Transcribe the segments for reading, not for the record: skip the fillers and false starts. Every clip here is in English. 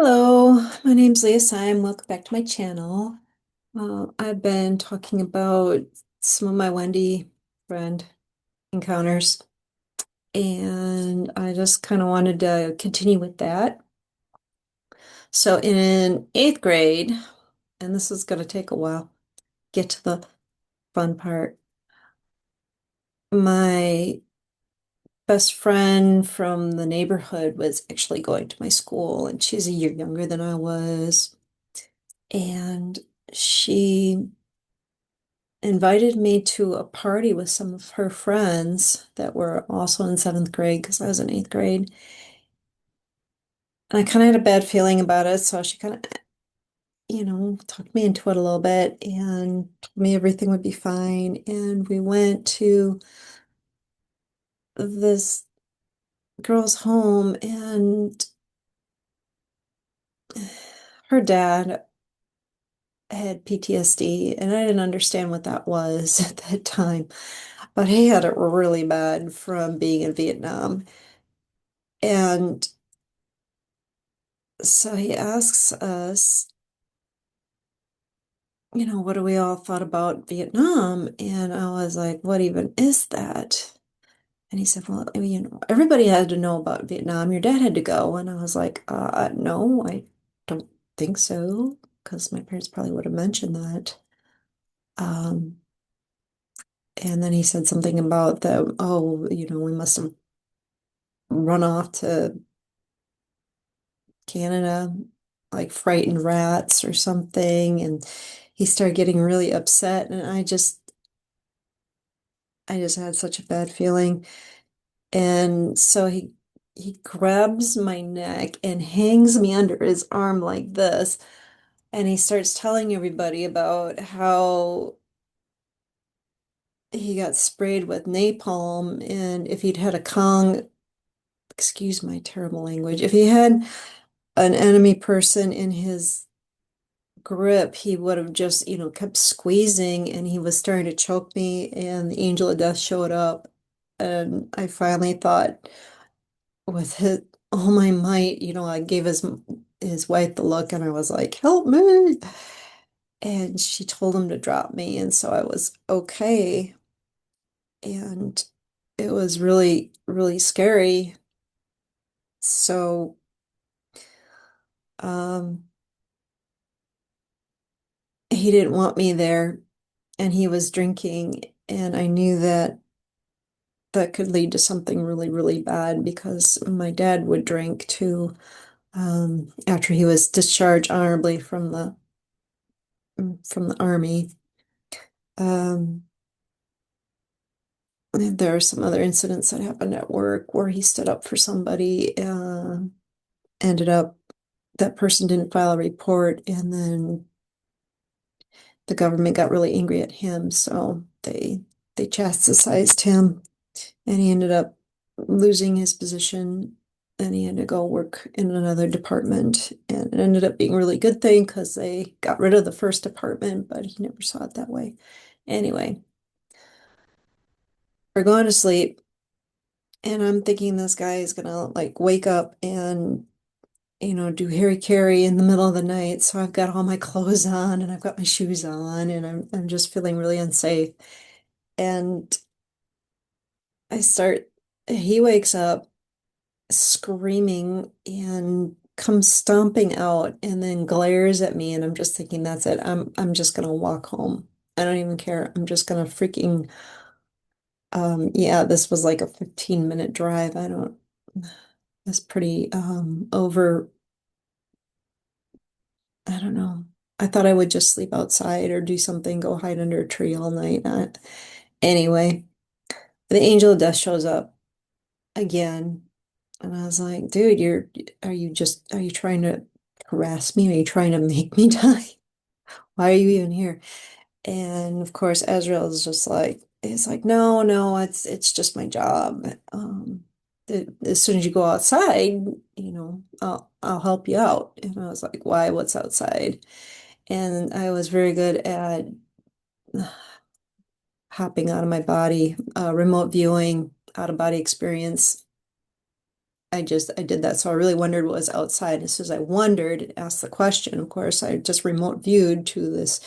Hello, my name's Leah Syme. Welcome back to my channel. I've been talking about some of my Wendy friend encounters, and I just kind of wanted to continue with that. So in eighth grade, and this is going to take a while, get to the fun part. My best friend from the neighborhood was actually going to my school, and she's a year younger than I was, and she invited me to a party with some of her friends that were also in seventh grade because I was in eighth grade. And I kind of had a bad feeling about it. So she kind of, talked me into it a little bit and told me everything would be fine. And we went to this girl's home, and her dad had PTSD, and I didn't understand what that was at that time. But he had it really bad from being in Vietnam. And so he asks us, what do we all thought about Vietnam? And I was like, what even is that? And he said, well, I mean, everybody had to know about Vietnam. Your dad had to go. And I was like, no, I don't think so, because my parents probably would have mentioned that. Um, and then he said something about the, oh, we must have run off to Canada, like frightened rats or something. And he started getting really upset. And I just had such a bad feeling. And so he grabs my neck and hangs me under his arm like this. And he starts telling everybody about how he got sprayed with napalm. And if he'd had a Kong, excuse my terrible language, if he had an enemy person in his grip, he would have just, kept squeezing, and he was starting to choke me, and the angel of death showed up. And I finally thought, with all my might, I gave his wife the look, and I was like, "Help me!" And she told him to drop me, and so I was okay. And it was really, really scary. So, um, he didn't want me there, and he was drinking, and I knew that that could lead to something really, really bad because my dad would drink too. After he was discharged honorably from the army. Um, there are some other incidents that happened at work where he stood up for somebody, ended up that person didn't file a report, and then the government got really angry at him, so they chastised him, and he ended up losing his position, and he had to go work in another department, and it ended up being a really good thing because they got rid of the first department, but he never saw it that way. Anyway, we're going to sleep. And I'm thinking this guy is gonna like wake up and, do Harry Carey in the middle of the night. So I've got all my clothes on and I've got my shoes on, and I'm just feeling really unsafe. And he wakes up screaming and comes stomping out and then glares at me, and I'm just thinking, that's it. I'm just gonna walk home. I don't even care. I'm just gonna freaking yeah, this was like a 15-minute drive. I don't It's pretty I don't know. I thought I would just sleep outside or do something, go hide under a tree all night. Anyway, the angel of death shows up again. And I was like, dude, are you trying to harass me? Are you trying to make me die? Why are you even here? And of course, Ezra is just like, it's like, no, no, it's just my job. As soon as you go outside, I'll help you out. And I was like, why? What's outside? And I was very good at hopping out of my body, remote viewing, out of body experience. I did that. So I really wondered what was outside. As soon as I wondered and asked the question, of course, I just remote viewed to this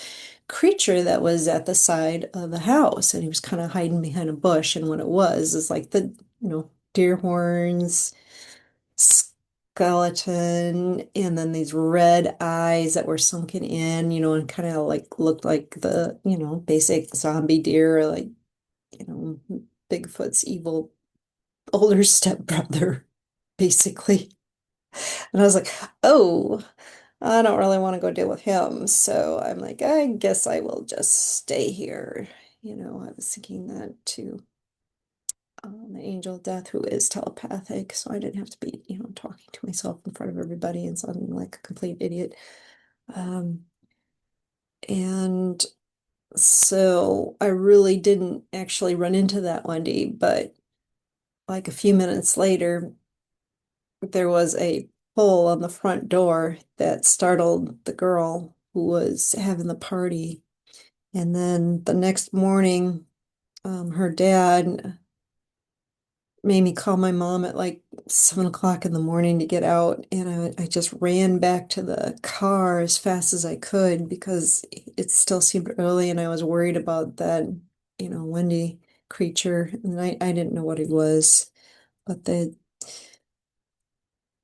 creature that was at the side of the house. And he was kind of hiding behind a bush. And what it was is like the, deer horns, skeleton, and then these red eyes that were sunken in, and kind of like looked like the, basic zombie deer, like, Bigfoot's evil older stepbrother, basically. And I was like, oh, I don't really want to go deal with him. So I'm like, I guess I will just stay here. I was thinking that too. The angel of death who is telepathic, so I didn't have to be, talking to myself in front of everybody and sounding like a complete idiot. Um, and so I really didn't actually run into that Wendy, but like a few minutes later, there was a pull on the front door that startled the girl who was having the party. And then the next morning, her dad made me call my mom at like 7 o'clock in the morning to get out. And I just ran back to the car as fast as I could because it still seemed early and I was worried about that, Wendy creature. And I didn't know what it was. But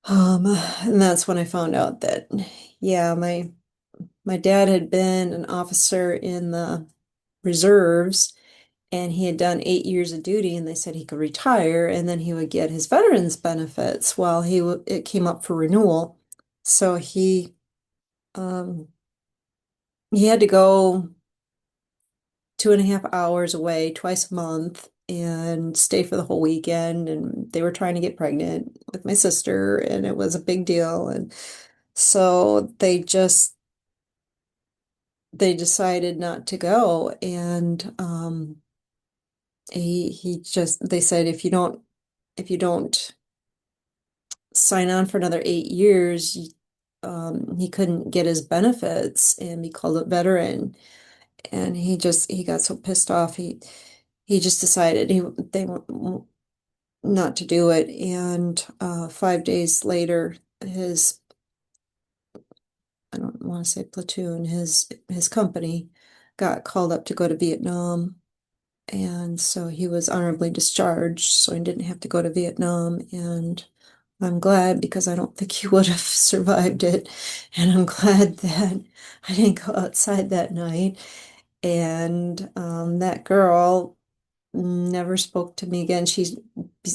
and that's when I found out that, yeah, my dad had been an officer in the reserves and he had done 8 years of duty and they said he could retire and then he would get his veterans benefits while it came up for renewal. So um he had to go 2.5 hours away twice a month and stay for the whole weekend. And they were trying to get pregnant with my sister, and it was a big deal. And so they decided not to go. And they said if you don't sign on for another 8 years, he couldn't get his benefits and be called a veteran. And he got so pissed off he just decided they were not to do it. And 5 days later, his I don't want to say platoon, his company got called up to go to Vietnam. And so he was honorably discharged, so he didn't have to go to Vietnam. And I'm glad because I don't think he would have survived it. And I'm glad that I didn't go outside that night. And that girl never spoke to me again.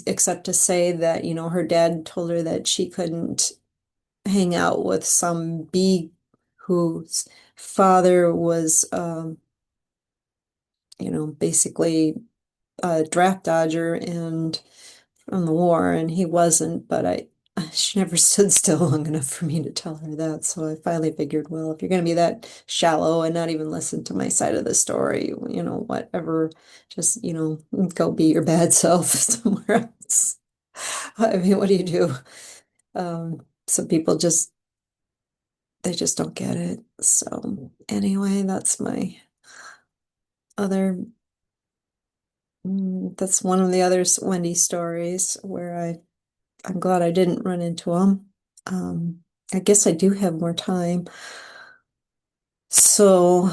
Except to say that, her dad told her that she couldn't hang out with some bee whose father was, basically a draft dodger and from the war, and he wasn't, but she never stood still long enough for me to tell her that. So I finally figured, well, if you're going to be that shallow and not even listen to my side of the story, whatever, just, go be your bad self somewhere else. I mean, what do you do? Some people they just don't get it. So anyway, other, that's one of the other Wendy stories where I'm glad I didn't run into them. I guess I do have more time. So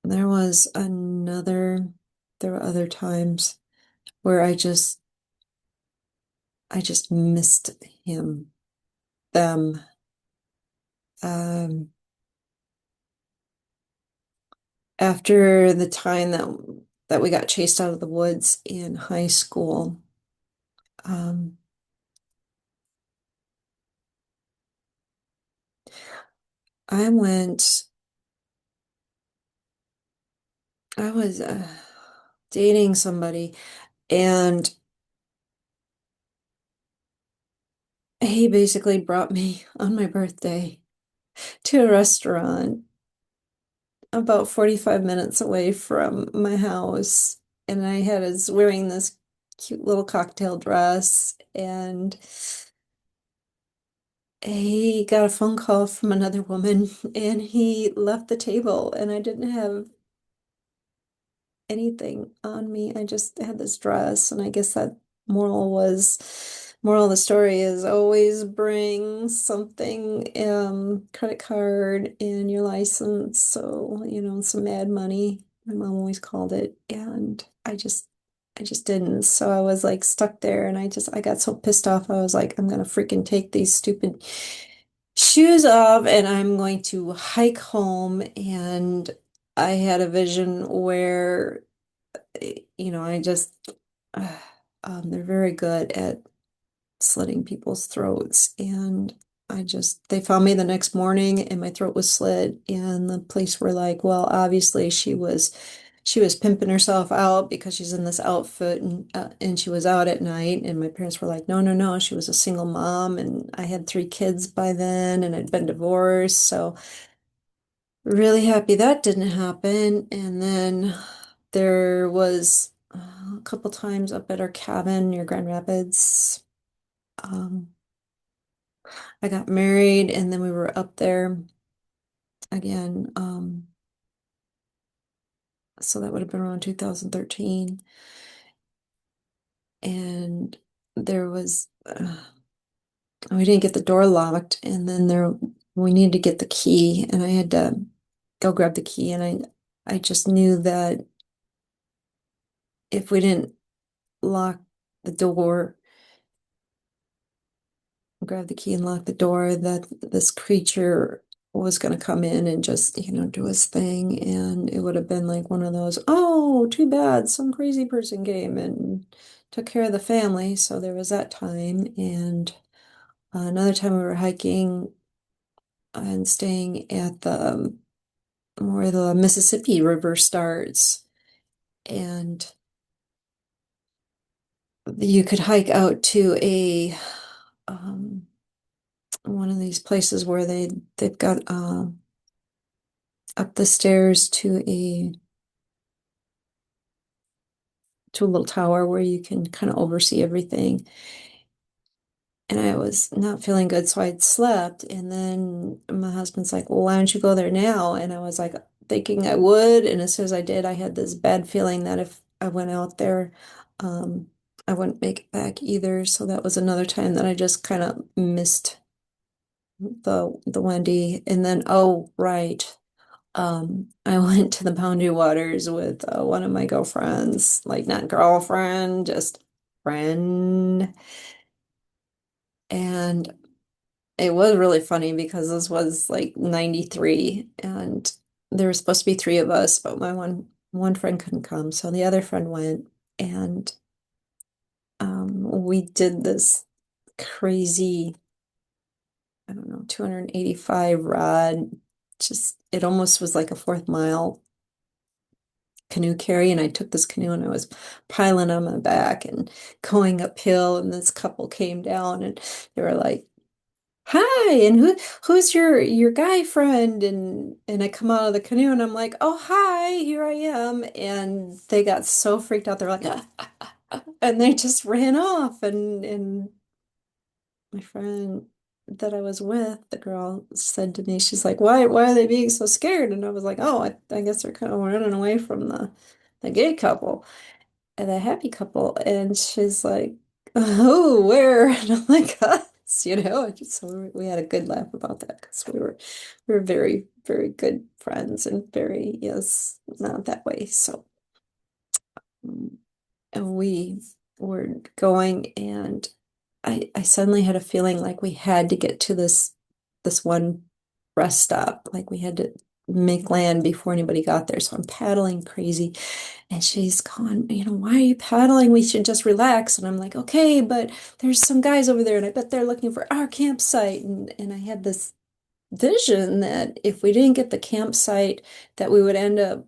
there was there were other times where I just missed them. Um, After the time that we got chased out of the woods in high school, um, I went, I was dating somebody, and he basically brought me on my birthday to a restaurant about 45 minutes away from my house. And I was wearing this cute little cocktail dress, and he got a phone call from another woman and he left the table, and I didn't have anything on me. I just had this dress, and I guess that moral of the story is always bring something, credit card and your license. So, some mad money, my mom always called it, and I just didn't. So I was like stuck there, and I got so pissed off. I was like, I'm gonna freaking take these stupid shoes off, and I'm going to hike home. And I had a vision where, I just, uh, they're very good at slitting people's throats. And they found me the next morning and my throat was slit. And the police were like, well, obviously she was pimping herself out because she's in this outfit, and she was out at night. And my parents were like, no, no, no, she was a single mom. And I had 3 kids by then and I'd been divorced. So really happy that didn't happen. And then there was a couple times up at our cabin near Grand Rapids. Um, I got married and then we were up there again. So that would have been around 2013. And there was, we didn't get the door locked. And then we needed to get the key, and I had to go grab the key. And I just knew that if we didn't lock the door, grab the key and lock the door, that this creature was going to come in and just, do his thing. And it would have been like one of those, oh, too bad, some crazy person came and took care of the family. So there was that time. And another time we were hiking and staying at where the Mississippi River starts. And you could hike out to um, one of these places where they've got up the stairs to a little tower where you can kind of oversee everything. And I was not feeling good, so I'd slept. And then my husband's like, well, why don't you go there now? And I was like, thinking I would. And as soon as I did, I had this bad feeling that if I went out there, um, I wouldn't make it back either. So that was another time that I just kind of missed the Wendi. And then, oh, right. I went to the Boundary Waters with one of my girlfriends, like not girlfriend, just friend. And it was really funny because this was like 93 and there were supposed to be 3 of us, but my one friend couldn't come. So the other friend went, and we did this crazy, I don't know, 285 rod. Just it almost was like a fourth mile canoe carry. And I took this canoe and I was piling on my back and going uphill, and this couple came down and they were like, hi, and who's your guy friend? And I come out of the canoe and I'm like, oh, hi, here I am. And they got so freaked out. They're like, and they just ran off. And my friend that I was with, the girl said to me, she's like, why are they being so scared? And I was like, oh, I guess they're kind of running away from the gay couple and the happy couple. And she's like, oh, where? And I'm like, us, So we had a good laugh about that because we were very, very good friends and very, yes, not that way. So and we were going, and I suddenly had a feeling like we had to get to this one rest stop, like we had to make land before anybody got there. So I'm paddling crazy. And she's going, why are you paddling? We should just relax. And I'm like, okay, but there's some guys over there and I bet they're looking for our campsite. And I had this vision that if we didn't get the campsite, that we would end up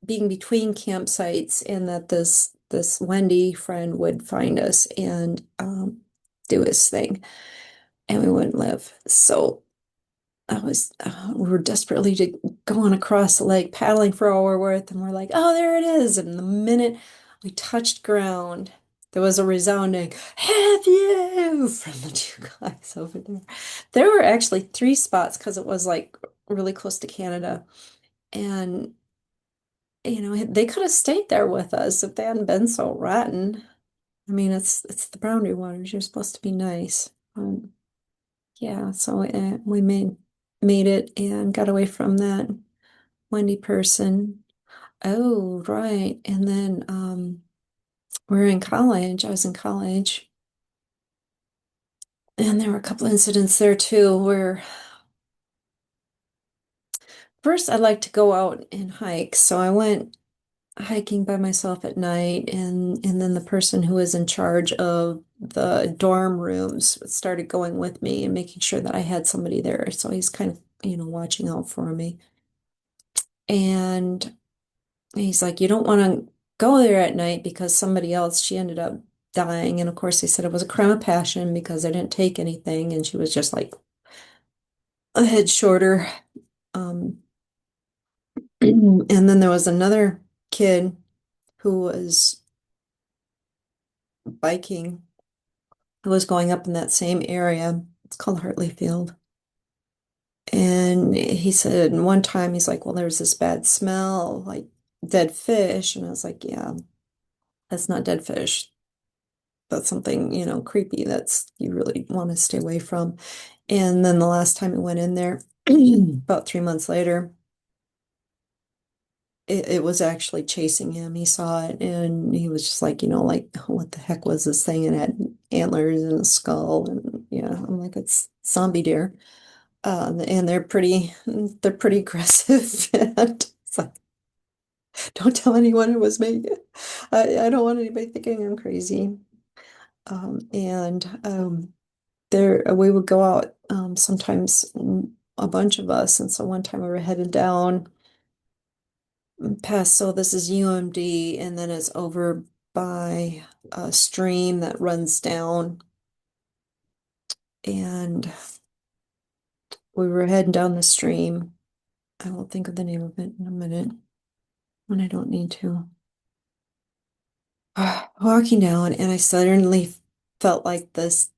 being between campsites, and that this Wendi friend would find us and do his thing and we wouldn't live. So we were desperately going across the lake, paddling for all we're worth, and we're like, oh, there it is. And the minute we touched ground, there was a resounding, have you, from the 2 guys over there. There were actually 3 spots because it was like really close to Canada. And they could have stayed there with us if they hadn't been so rotten. I mean, it's the Boundary Waters. You're supposed to be nice. Yeah, so we made it and got away from that Wendy person. Oh, right. And then we were in college. I was in college, and there were a couple incidents there too where first I like to go out and hike. So I went hiking by myself at night, and then the person who was in charge of the dorm rooms started going with me and making sure that I had somebody there. So he's kind of, watching out for me. And he's like, you don't want to go there at night because somebody else, she ended up dying. And of course, they said it was a crime of passion because I didn't take anything. And she was just like a head shorter. Um, and then there was another kid who was biking, who was going up in that same area. It's called Hartley Field. And he said one time, he's like, well, there's this bad smell, like dead fish. And I was like, yeah, that's not dead fish. That's something, creepy that's you really want to stay away from. And then the last time I went in there, about 3 months later, it was actually chasing him. He saw it and he was just like, like, what the heck was this thing? And it had antlers and a skull. And yeah, I'm like, it's zombie deer. And they're pretty aggressive. And it's like, don't tell anyone it was me. I don't want anybody thinking I'm crazy. And there we would go out sometimes, a bunch of us. And so one time we were headed down past, so this is UMD, and then it's over by a stream that runs down. And we were heading down the stream. I will think of the name of it in a minute when I don't need to. Walking down, and I suddenly felt like this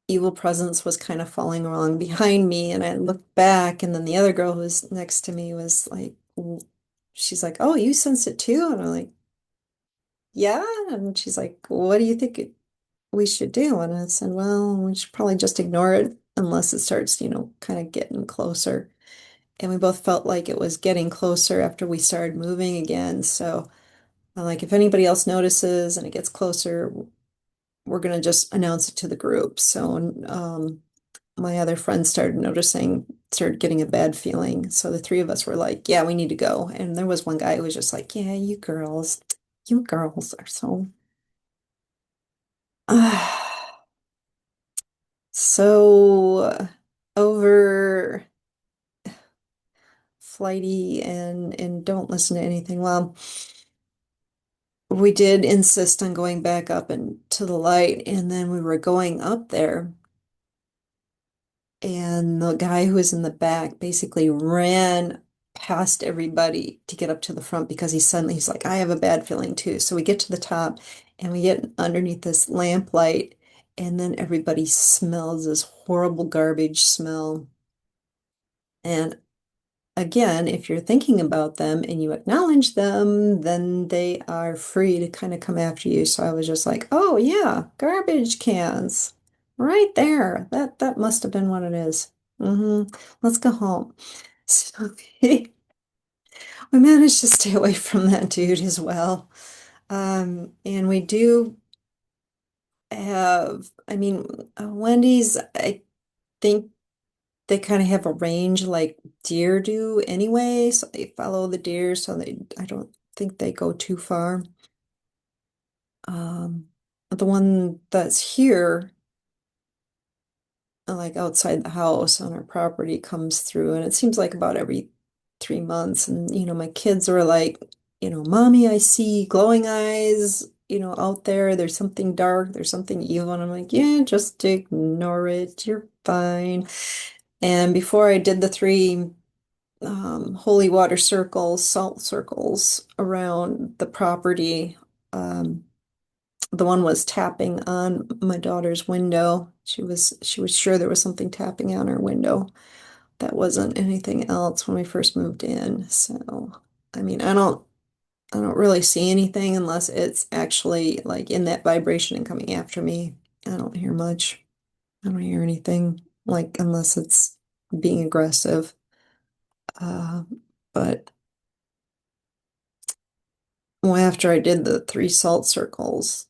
evil presence was kind of following along behind me. And I looked back, and then the other girl who was next to me was like, she's like, oh, you sense it too? And I'm like, yeah. And she's like, what do you think we should do? And I said, well, we should probably just ignore it unless it starts, kind of getting closer. And we both felt like it was getting closer after we started moving again. So I'm like, if anybody else notices and it gets closer, we're going to just announce it to the group. So my other friends started noticing, started getting a bad feeling. So the three of us were like, yeah, we need to go. And there was one guy who was just like, yeah, you girls are so so over flighty and don't listen to anything. Well, we did insist on going back up and to the light, and then we were going up there. And the guy who was in the back basically ran past everybody to get up to the front because he's like, I have a bad feeling too. So we get to the top and we get underneath this lamp light, and then everybody smells this horrible garbage smell. And again, if you're thinking about them and you acknowledge them, then they are free to kind of come after you. So I was just like, oh yeah, garbage cans right there. That must have been what it is. Let's go home. So we managed to stay away from that dude as well. And we do have, I mean, Wendy's, I think they kind of have a range like deer do anyway, so they follow the deer, so I don't think they go too far. The one that's here, like outside the house on our property, comes through, and it seems like about every 3 months. And my kids were like, Mommy, I see glowing eyes, out there. There's something dark, there's something evil. And I'm like, yeah, just ignore it. You're fine. And before I did the three holy water circles, salt circles around the property. Um, the one was tapping on my daughter's window. She was sure there was something tapping on her window. That wasn't anything else when we first moved in. So, I mean, I don't really see anything unless it's actually like in that vibration and coming after me. I don't hear much. I don't hear anything like unless it's being aggressive. Uh, but well, after I did the three salt circles,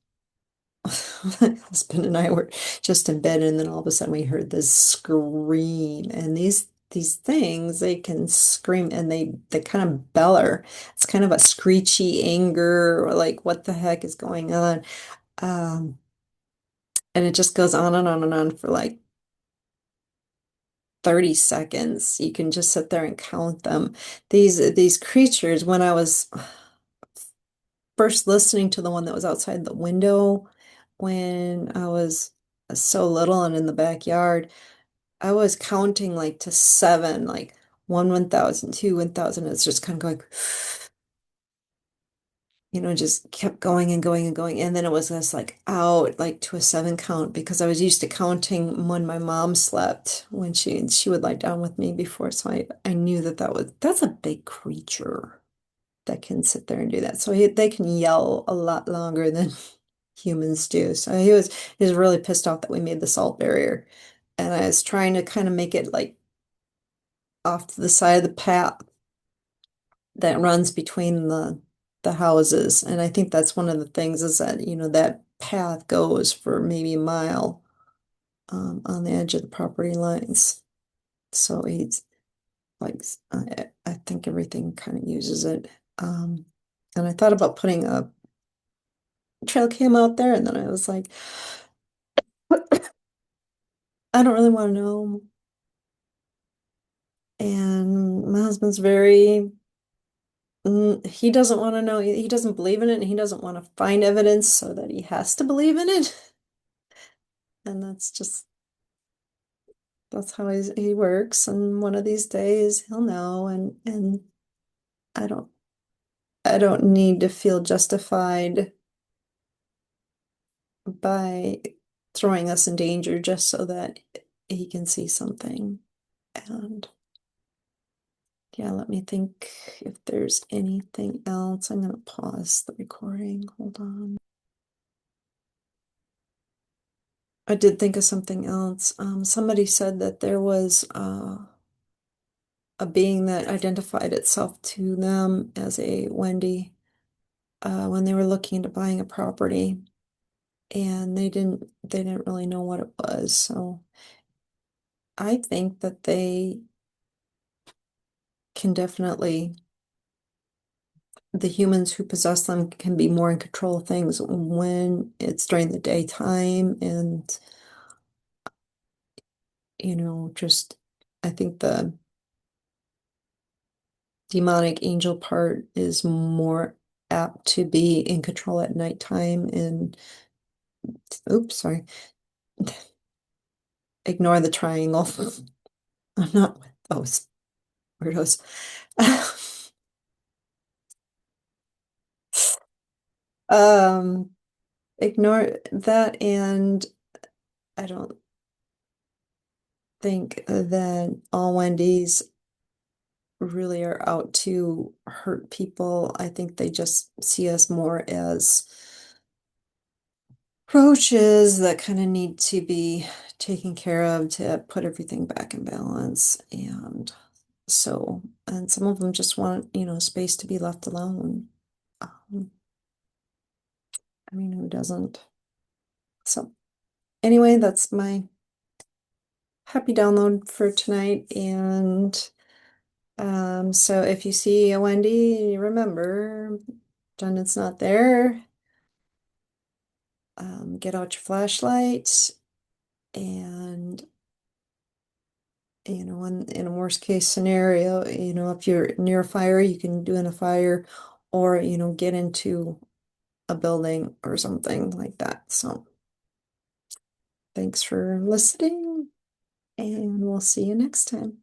my husband and I were just in bed, and then all of a sudden we heard this scream. And these things, they can scream and they kind of beller. It's kind of a screechy anger or like what the heck is going on? Um, and it just goes on and on and on for like 30 seconds. You can just sit there and count them. These creatures, when I was first listening to the one that was outside the window when I was so little and in the backyard, I was counting like to seven, like one, 1,000, two, 1,000. It's just kind of going, just kept going and going and going. And then it was just like out like to a seven count because I was used to counting when my mom slept when she would lie down with me before. So I knew that's a big creature that can sit there and do that. So they can yell a lot longer than humans do. So he was really pissed off that we made the salt barrier. And I was trying to kind of make it like off to the side of the path that runs between the houses. And I think that's one of the things is that, that path goes for maybe a mile on the edge of the property lines. So he's like I think everything kind of uses it. Um, and I thought about putting a trail cam out there, and then I was like, I don't really want to know. And my husband's he doesn't want to know. He doesn't believe in it, and he doesn't want to find evidence so that he has to believe in it. And that's how he works. And one of these days he'll know, and I don't I don't need to feel justified by throwing us in danger just so that he can see something. And yeah, let me think if there's anything else. I'm going to pause the recording. Hold on. I did think of something else. Somebody said that there was a being that identified itself to them as a Wendi when they were looking into buying a property, and they didn't really know what it was. So I think that they can definitely the humans who possess them can be more in control of things when it's during the daytime and just I think the demonic angel part is more apt to be in control at nighttime and oops, sorry. Ignore the triangle. I'm not with those weirdos. Um, ignore that, and I don't think that all Wendy's really are out to hurt people. I think they just see us more as roaches that kind of need to be taken care of to put everything back in balance. And some of them just want, space to be left alone. Um, I mean, who doesn't? So anyway, that's my happy download for tonight. And so if you see a Wendy, remember, Dundan's not there. Get out your flashlight and in a worst case scenario, if you're near a fire, you can do in a fire or, get into a building or something like that. So thanks for listening and we'll see you next time.